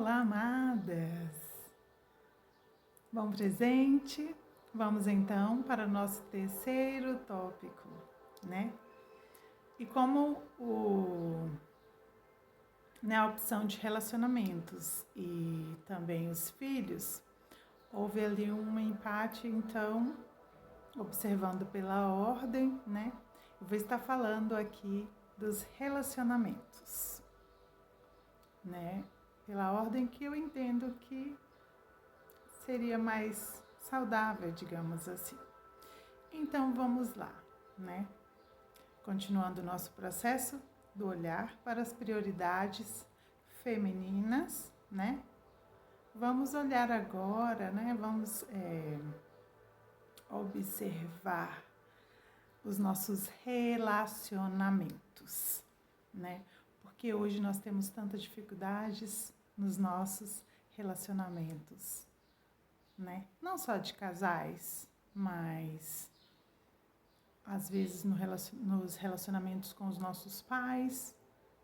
Olá, amadas! Bom presente! Vamos então para o nosso terceiro tópico, né? E como a opção de relacionamentos e também os filhos, houve ali um empate, então, observando pela ordem, né? Eu vou estar falando aqui dos relacionamentos, né? Pela ordem que eu entendo que seria mais saudável, digamos assim. Então vamos lá, né? Continuando o nosso processo do olhar para as prioridades femininas, né? Vamos olhar agora, né? Vamos observar os nossos relacionamentos, né? Porque hoje nós temos tantas dificuldades nos nossos relacionamentos, né? Não só de casais, mas às vezes nos relacionamentos com os nossos pais,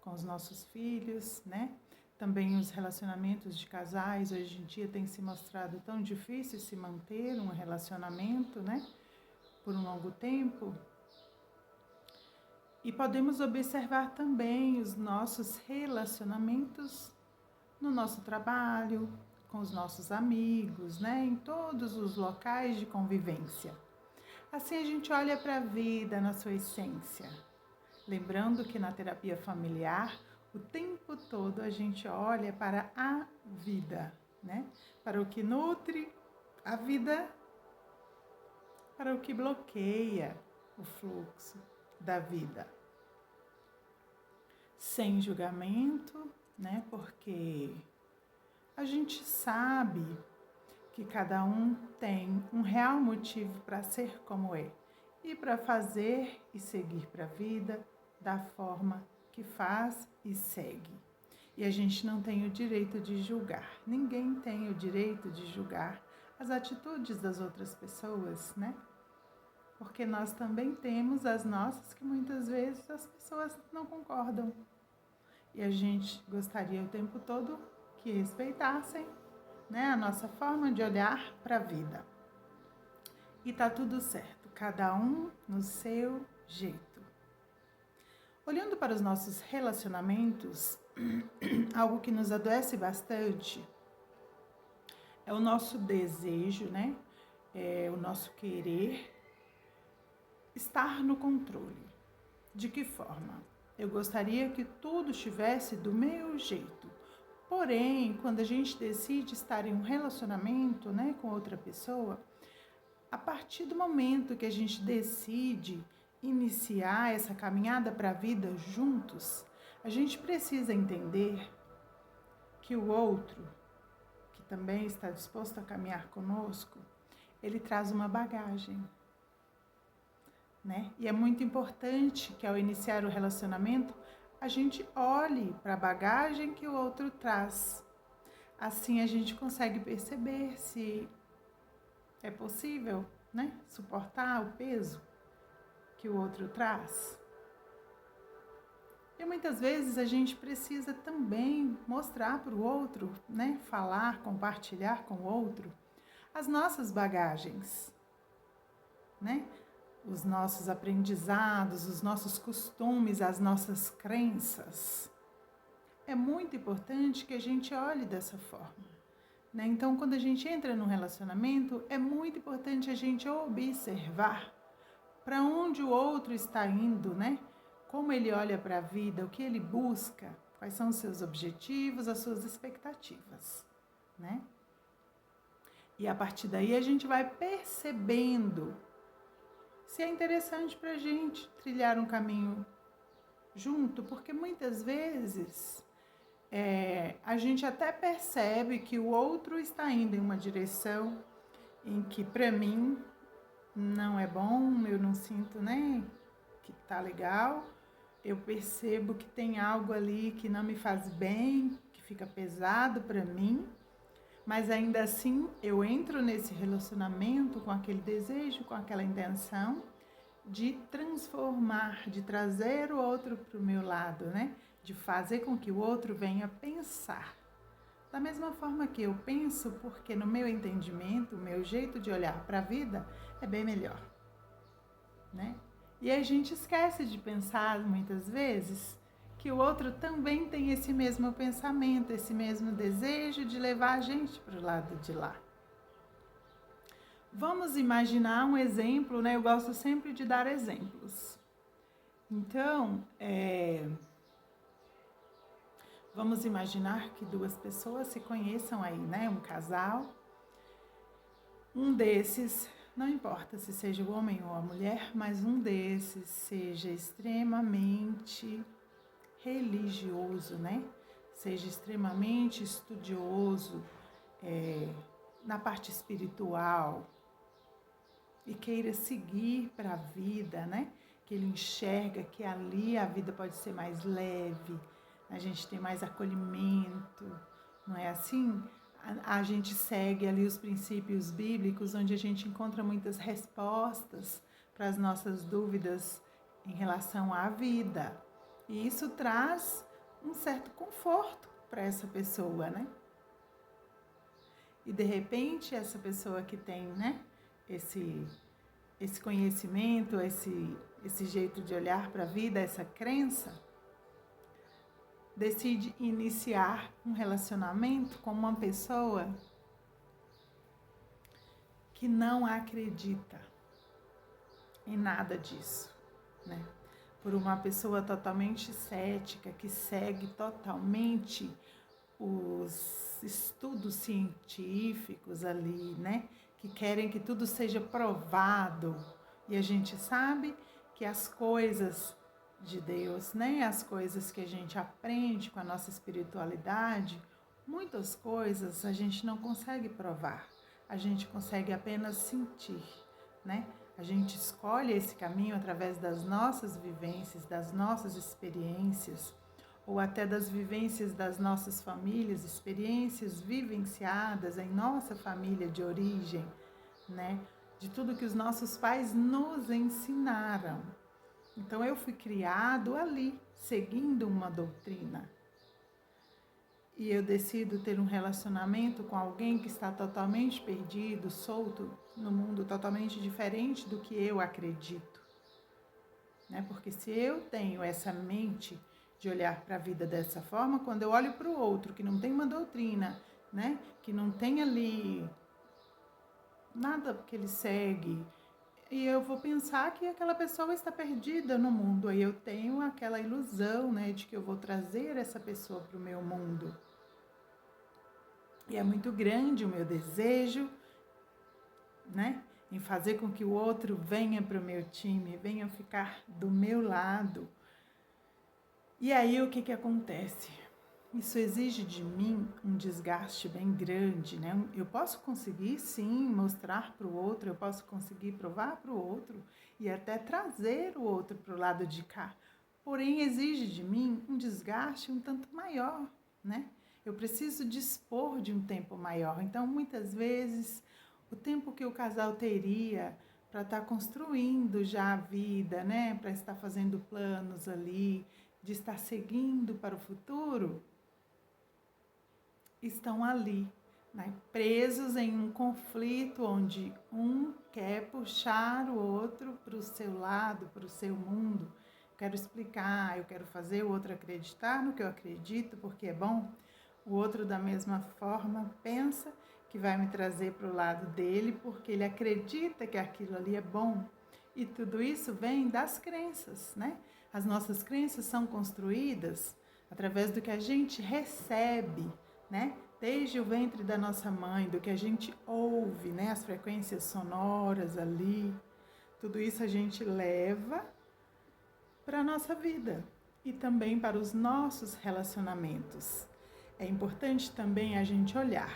com os nossos filhos, né? Também os relacionamentos de casais, hoje em dia tem se mostrado tão difícil se manter um relacionamento, né? Por um longo tempo. E podemos observar também os nossos relacionamentos no nosso trabalho, com os nossos amigos, né? Em todos os locais de convivência. Assim a gente olha para a vida na sua essência. Lembrando que na terapia familiar, o tempo todo a gente olha para a vida, né? Para o que nutre a vida, para o que bloqueia o fluxo da vida. Sem julgamento, né? Porque a gente sabe que cada um tem um real motivo para ser como é e para fazer e seguir para a vida da forma que faz e segue. E a gente não tem o direito de julgar, ninguém tem o direito de julgar as atitudes das outras pessoas, né? Porque nós também temos as nossas que muitas vezes as pessoas não concordam. E a gente gostaria o tempo todo que respeitassem, né, a nossa forma de olhar para a vida. E tá tudo certo, cada um no seu jeito. Olhando para os nossos relacionamentos, algo que nos adoece bastante é o nosso desejo, né? É o nosso querer estar no controle. De que forma? Eu gostaria que tudo estivesse do meu jeito. Porém, quando a gente decide estar em um relacionamento, né, com outra pessoa, a partir do momento que a gente decide iniciar essa caminhada para a vida juntos, a gente precisa entender que o outro, que também está disposto a caminhar conosco, ele traz uma bagagem, né? E é muito importante que ao iniciar o relacionamento, a gente olhe para a bagagem que o outro traz. Assim a gente consegue perceber se é possível, né, suportar o peso que o outro traz. E muitas vezes a gente precisa também mostrar para o outro, né, falar, compartilhar com o outro as nossas bagagens, né, os nossos aprendizados, os nossos costumes, as nossas crenças. É muito importante que a gente olhe dessa forma, né? Então, quando a gente entra num relacionamento, é muito importante a gente observar para onde o outro está indo, né? Como ele olha para a vida, o que ele busca, quais são os seus objetivos, as suas expectativas, né? E a partir daí a gente vai percebendo se é interessante para a gente trilhar um caminho junto, porque muitas vezes a gente até percebe que o outro está indo em uma direção em que para mim não é bom, eu não sinto, né, que tá legal, eu percebo que tem algo ali que não me faz bem, que fica pesado para mim, mas ainda assim eu entro nesse relacionamento com aquele desejo, com aquela intenção de transformar, de trazer o outro para o meu lado, né? De fazer com que o outro venha pensar da mesma forma que eu penso, porque no meu entendimento, o meu jeito de olhar para a vida é bem melhor, né? E a gente esquece de pensar muitas vezes que o outro também tem esse mesmo pensamento, esse mesmo desejo de levar a gente para o lado de lá. Vamos imaginar um exemplo, né? Eu gosto sempre de dar exemplos. Então, vamos imaginar que duas pessoas se conheçam aí, né? Um casal. Um desses, não importa se seja o homem ou a mulher, mas um desses seja extremamente religioso, né? Seja extremamente estudioso na parte espiritual e queira seguir para a vida, né? Que ele enxerga que ali a vida pode ser mais leve, a gente tem mais acolhimento, não é assim? A gente segue ali os princípios bíblicos, onde a gente encontra muitas respostas para as nossas dúvidas em relação à vida. E isso traz um certo conforto para essa pessoa, né? E de repente essa pessoa que tem, né, esse conhecimento, esse jeito de olhar para a vida, essa crença, decide iniciar um relacionamento com uma pessoa que não acredita em nada disso, né? Por uma pessoa totalmente cética, que segue totalmente os estudos científicos ali, né? Que querem que tudo seja provado. E a gente sabe que as coisas de Deus, né? As coisas que a gente aprende com a nossa espiritualidade, muitas coisas a gente não consegue provar. A gente consegue apenas sentir, né? A gente escolhe esse caminho através das nossas vivências, das nossas experiências, ou até das vivências das nossas famílias, experiências vivenciadas em nossa família de origem, né? De tudo que os nossos pais nos ensinaram. Então eu fui criado ali, seguindo uma doutrina. E eu decido ter um relacionamento com alguém que está totalmente perdido, solto no mundo, totalmente diferente do que eu acredito, né? Porque se eu tenho essa mente de olhar para a vida dessa forma, quando eu olho para o outro que não tem uma doutrina, né? Que não tem ali nada que ele segue, e eu vou pensar que aquela pessoa está perdida no mundo. Aí eu tenho aquela ilusão, né, de que eu vou trazer essa pessoa para o meu mundo. E é muito grande o meu desejo, né, em fazer com que o outro venha para o meu time, venha ficar do meu lado. E aí o que acontece? Isso exige de mim um desgaste bem grande, né? Eu posso conseguir, sim, mostrar para o outro, eu posso conseguir provar para o outro e até trazer o outro para o lado de cá. Porém, exige de mim um desgaste um tanto maior, né? Eu preciso dispor de um tempo maior. Então, muitas vezes, o tempo que o casal teria para estar construindo já a vida, né? Para estar fazendo planos ali, de estar seguindo para o futuro, estão ali, né, presos em um conflito onde um quer puxar o outro para o seu lado, para o seu mundo. Quero explicar, eu quero fazer o outro acreditar no que eu acredito, porque é bom. O outro, da mesma forma, pensa que vai me trazer para o lado dele, porque ele acredita que aquilo ali é bom. E tudo isso vem das crenças, né? As nossas crenças são construídas através do que a gente recebe, né? Desde o ventre da nossa mãe, do que a gente ouve, né? As frequências sonoras ali, tudo isso a gente leva para a nossa vida e também para os nossos relacionamentos. É importante também a gente olhar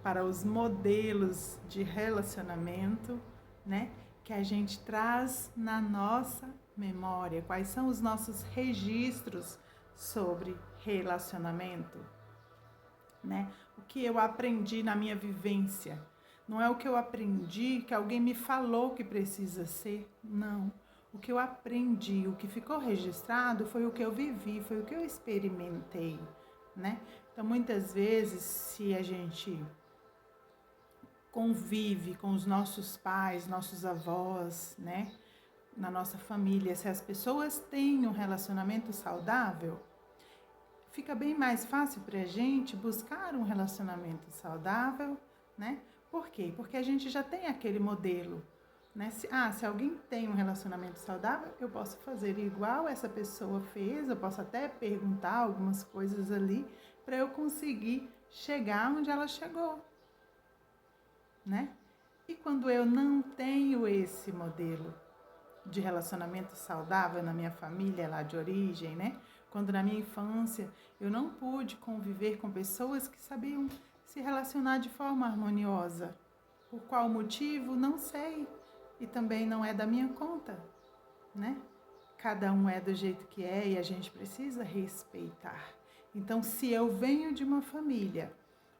para os modelos de relacionamento, né? Que a gente traz na nossa memória, quais são os nossos registros sobre relacionamento, né? O que eu aprendi na minha vivência. Não é o que eu aprendi que alguém me falou que precisa ser, não. O que eu aprendi, o que ficou registrado foi o que eu vivi, foi o que eu experimentei, né? Então, muitas vezes, se a gente convive com os nossos pais, nossos avós, né, na nossa família, se as pessoas têm um relacionamento saudável, fica bem mais fácil para a gente buscar um relacionamento saudável, né? Por quê? Porque a gente já tem aquele modelo, né? Se alguém tem um relacionamento saudável, eu posso fazer igual essa pessoa fez, eu posso até perguntar algumas coisas ali para eu conseguir chegar onde ela chegou, né? E quando eu não tenho esse modelo de relacionamento saudável na minha família lá de origem, né? Quando na minha infância eu não pude conviver com pessoas que sabiam se relacionar de forma harmoniosa. Por qual motivo? Não sei. E também não é da minha conta, né? Cada um é do jeito que é e a gente precisa respeitar. Então, se eu venho de uma família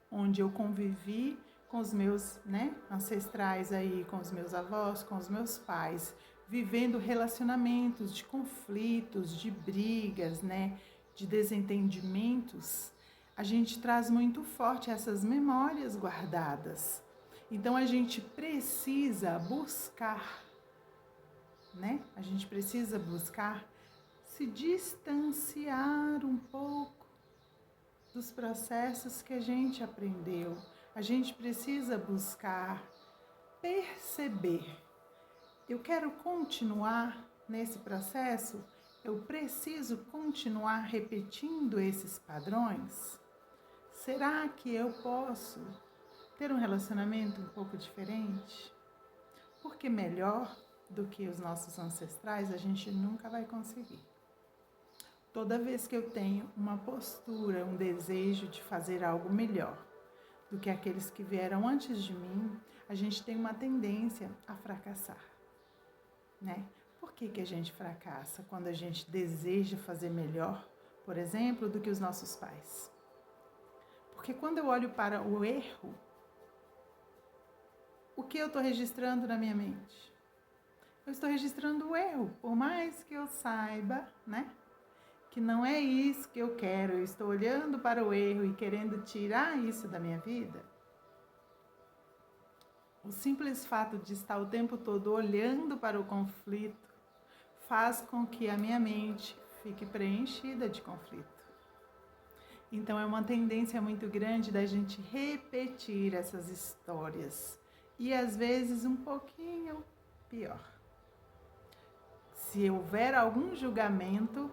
onde eu convivi com os meus, né, ancestrais aí, com os meus avós, com os meus pais, vivendo relacionamentos de conflitos, de brigas, né, de desentendimentos, a gente traz muito forte essas memórias guardadas. Então a gente precisa buscar, né? A gente precisa buscar se distanciar um pouco dos processos que a gente aprendeu. A gente precisa buscar perceber. Eu quero continuar nesse processo? Eu preciso continuar repetindo esses padrões? Será que eu posso ter um relacionamento um pouco diferente? Porque melhor do que os nossos ancestrais a gente nunca vai conseguir. Toda vez que eu tenho uma postura, um desejo de fazer algo melhor do que aqueles que vieram antes de mim, a gente tem uma tendência a fracassar, né? Por que a gente fracassa quando a gente deseja fazer melhor, por exemplo, do que os nossos pais? Porque quando eu olho para o erro, o que eu estou registrando na minha mente? Eu estou registrando o erro, por mais que eu saiba, né, que não é isso que eu quero, eu estou olhando para o erro e querendo tirar isso da minha vida. O simples fato de estar o tempo todo olhando para o conflito faz com que a minha mente fique preenchida de conflito. Então é uma tendência muito grande da gente repetir essas histórias e às vezes um pouquinho pior. Se houver algum julgamento,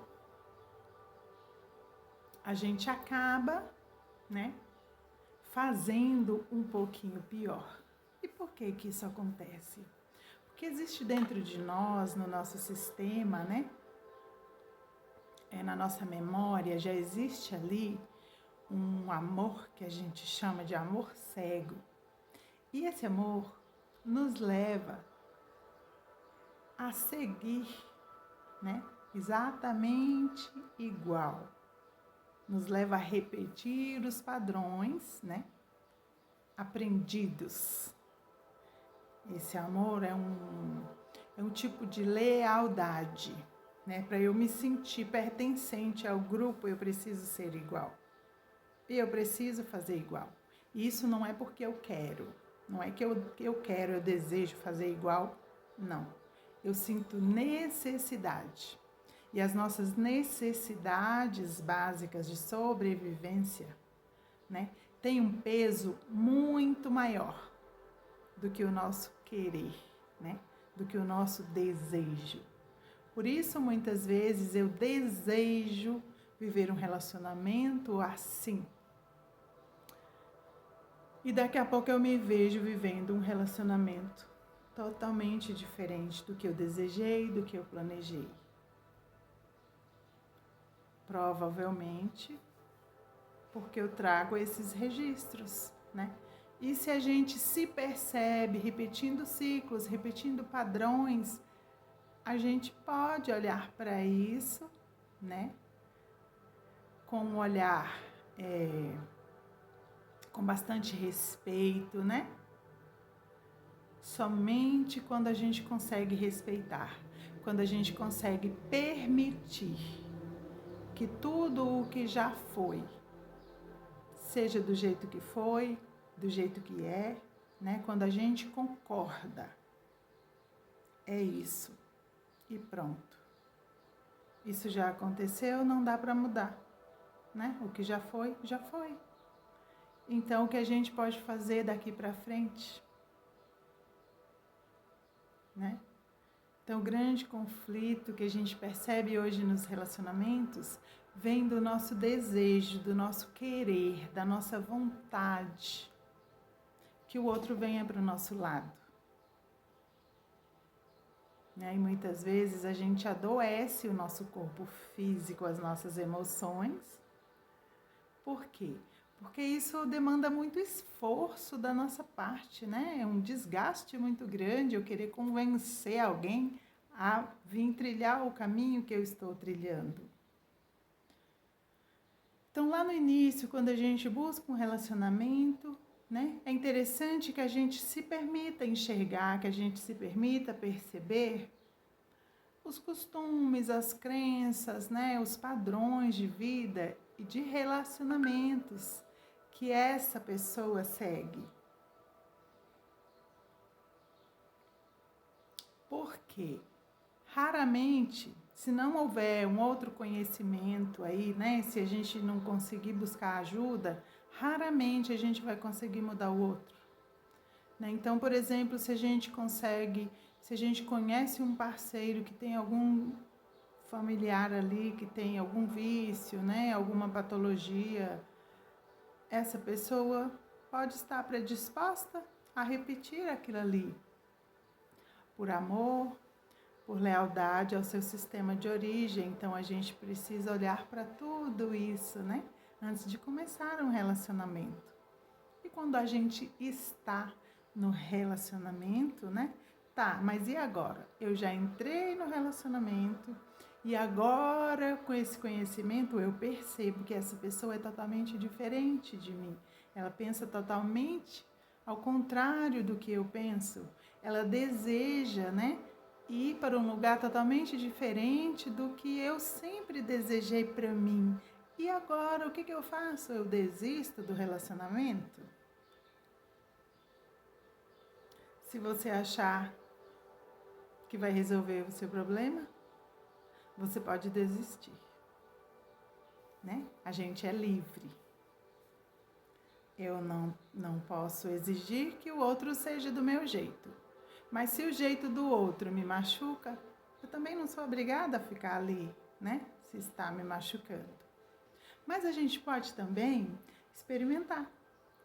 a gente acaba, né, fazendo um pouquinho pior. E por que isso acontece? Porque existe dentro de nós, no nosso sistema, né, na nossa memória, já existe ali um amor que a gente chama de amor cego. E esse amor nos leva a seguir, né, exatamente igual. Nos leva a repetir os padrões, né, aprendidos. Esse amor é um tipo de lealdade, né? Para eu me sentir pertencente ao grupo, eu preciso ser igual. E eu preciso fazer igual. E isso não é porque eu quero. Não é que eu quero, eu desejo fazer igual. Não. Eu sinto necessidade. E as nossas necessidades básicas de sobrevivência, né, têm um peso muito maior do que o nosso querer, né, do que o nosso desejo. Por isso, muitas vezes, eu desejo viver um relacionamento assim. E daqui a pouco eu me vejo vivendo um relacionamento totalmente diferente do que eu desejei, do que eu planejei. Provavelmente porque eu trago esses registros, né? E se a gente se percebe repetindo ciclos, repetindo padrões, a gente pode olhar para isso, né, com um olhar com bastante respeito, né? Somente quando a gente consegue respeitar, quando a gente consegue permitir que tudo o que já foi seja do jeito que foi, do jeito que é, né? Quando a gente concorda, é isso e pronto. Isso já aconteceu, não dá para mudar, né? O que já foi, já foi. Então, o que a gente pode fazer daqui para frente, né? Então, o grande conflito que a gente percebe hoje nos relacionamentos vem do nosso desejo, do nosso querer, da nossa vontade que o outro venha para o nosso lado. E muitas vezes a gente adoece o nosso corpo físico, as nossas emoções. Por quê? Porque isso demanda muito esforço da nossa parte, né? É um desgaste muito grande eu querer convencer alguém a vir trilhar o caminho que eu estou trilhando. Então, lá no início, quando a gente busca um relacionamento, né, é interessante que a gente se permita enxergar, que a gente se permita perceber os costumes, as crenças, né, os padrões de vida e de relacionamentos que essa pessoa segue. Por quê? Raramente, se não houver um outro conhecimento aí, né, se a gente não conseguir buscar ajuda, raramente a gente vai conseguir mudar o outro. Né? Então, por exemplo, se a gente conhece um parceiro que tem algum familiar ali, que tem algum vício, né, alguma patologia, essa pessoa pode estar predisposta a repetir aquilo ali, por amor, por lealdade ao seu sistema de origem. Então, a gente precisa olhar para tudo isso, né, antes de começar um relacionamento. E quando a gente está no relacionamento, né, tá, mas e agora? Eu já entrei no relacionamento e agora, com esse conhecimento, eu percebo que essa pessoa é totalmente diferente de mim. Ela pensa totalmente ao contrário do que eu penso. Ela deseja, né, ir para um lugar totalmente diferente do que eu sempre desejei para mim. E agora, o que eu faço? Eu desisto do relacionamento? Se você achar que vai resolver o seu problema, você pode desistir, né? A gente é livre. Eu não posso exigir que o outro seja do meu jeito. Mas se o jeito do outro me machuca, eu também não sou obrigada a ficar ali, né? Se está me machucando. Mas a gente pode também experimentar,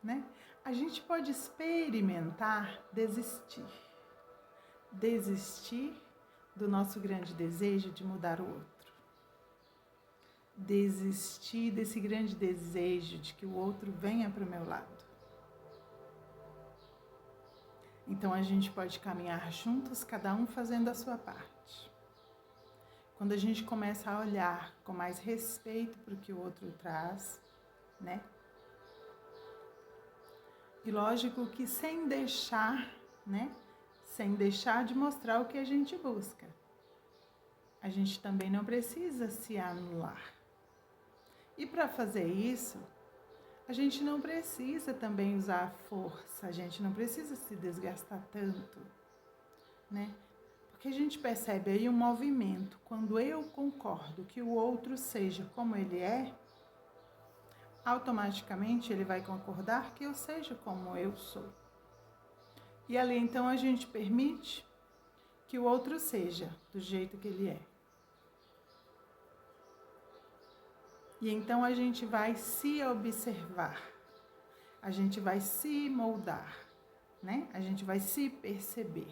né? A gente pode experimentar desistir. Desistir do nosso grande desejo de mudar o outro. Desistir desse grande desejo de que o outro venha para o meu lado. Então a gente pode caminhar juntos, cada um fazendo a sua parte. Quando a gente começa a olhar com mais respeito para o que o outro traz, né? E lógico que sem deixar, né? Sem deixar de mostrar o que a gente busca. A gente também não precisa se anular. E para fazer isso, a gente não precisa também usar a força, a gente não precisa se desgastar tanto, né? Porque a gente percebe aí um movimento. Quando eu concordo que o outro seja como ele é, automaticamente ele vai concordar que eu seja como eu sou. E ali então a gente permite que o outro seja do jeito que ele é. E então a gente vai se observar, a gente vai se moldar, né? A gente vai se perceber.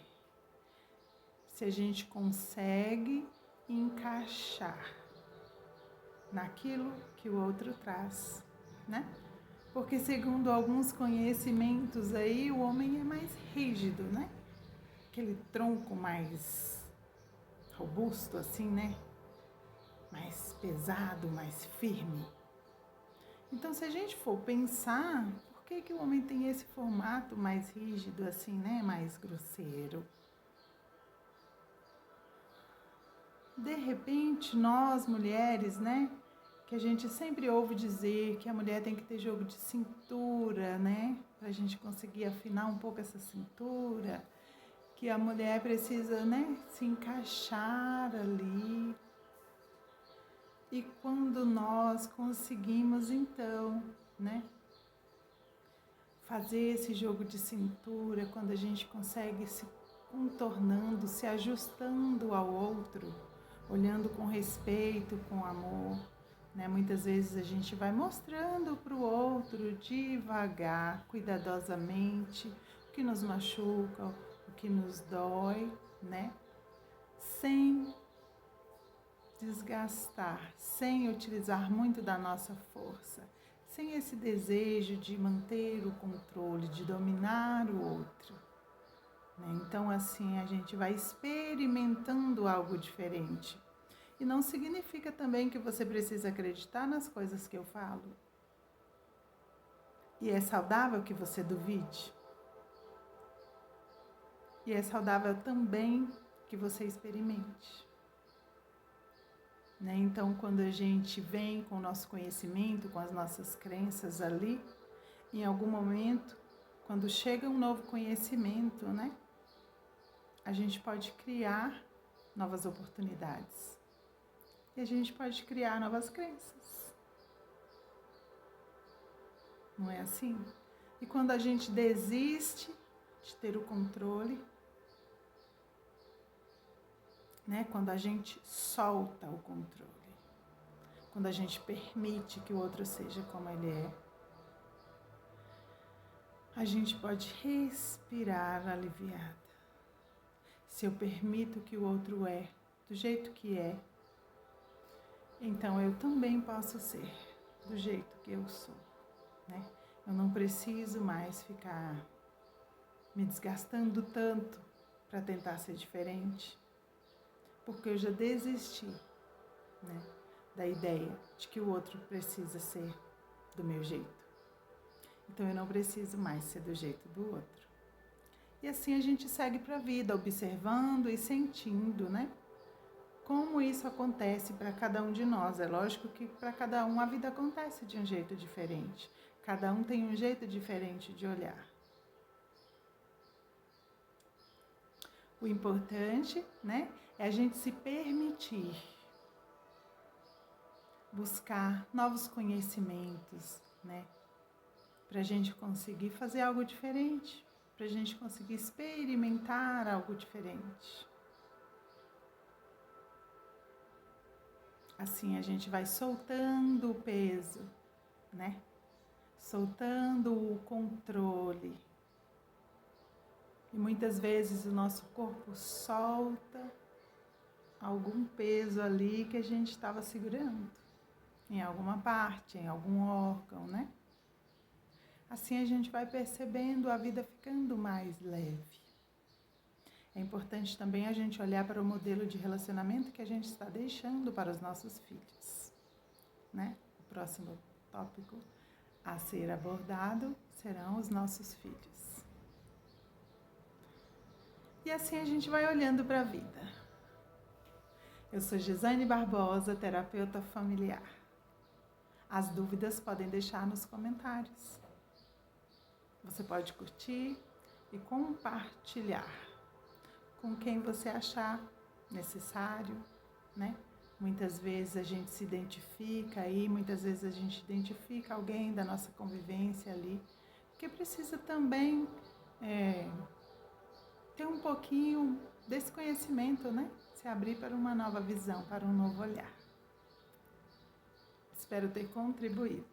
Se a gente consegue encaixar naquilo que o outro traz, né? Porque segundo alguns conhecimentos aí, o homem é mais rígido, né? Aquele tronco mais robusto assim, né? Mais pesado, mais firme. Então, se a gente for pensar, por que o homem tem esse formato mais rígido assim, né? Mais grosseiro? De repente, nós mulheres, né? que a gente sempre ouve dizer que a mulher tem que ter jogo de cintura, né? Pra gente conseguir afinar um pouco essa cintura, que a mulher precisa, né, se encaixar ali. E quando nós conseguimos, então, né, fazer esse jogo de cintura, quando a gente consegue se contornando, se ajustando ao outro, olhando com respeito, com amor, né? Muitas vezes a gente vai mostrando para o outro devagar, cuidadosamente, o que nos machuca, o que nos dói, né? Sem desgastar, sem utilizar muito da nossa força, sem esse desejo de manter o controle, de dominar o outro, né? Então, assim, a gente vai experimentando algo diferente. E não significa também que você precisa acreditar nas coisas que eu falo. E é saudável que você duvide. E é saudável também que você experimente. Né? Então, quando a gente vem com o nosso conhecimento, com as nossas crenças ali, em algum momento, quando chega um novo conhecimento, né? A gente pode criar novas oportunidades. E a gente pode criar novas crenças. Não é assim? E quando a gente desiste de ter o controle, né? Quando a gente solta o controle, quando a gente permite que o outro seja como ele é, a gente pode respirar aliviada. Se eu permito que o outro é do jeito que é, então eu também posso ser do jeito que eu sou, né? Eu não preciso mais ficar me desgastando tanto para tentar ser diferente, porque eu já desisti, né, da ideia de que o outro precisa ser do meu jeito. Então eu não preciso mais ser do jeito do outro. E assim a gente segue para a vida, observando e sentindo, né, como isso acontece para cada um de nós. É lógico que para cada um a vida acontece de um jeito diferente. Cada um tem um jeito diferente de olhar. O importante, né, é a gente se permitir buscar novos conhecimentos, né, para a gente conseguir fazer algo diferente, para a gente conseguir experimentar algo diferente. Assim a gente vai soltando o peso, né? Soltando o controle. E muitas vezes o nosso corpo solta algum peso ali que a gente estava segurando, em alguma parte, em algum órgão, né? Assim a gente vai percebendo a vida ficando mais leve. É importante também a gente olhar para o modelo de relacionamento que a gente está deixando para os nossos filhos, né? O próximo tópico a ser abordado serão os nossos filhos. E assim a gente vai olhando para a vida. Eu sou Gisane Barbosa, terapeuta familiar. As dúvidas podem deixar nos comentários. Você pode curtir e compartilhar com quem você achar necessário, né? Muitas vezes a gente se identifica aí, muitas vezes a gente identifica alguém da nossa convivência ali, que precisa também ter um pouquinho desse conhecimento, né? Se abrir para uma nova visão, para um novo olhar. Espero ter contribuído.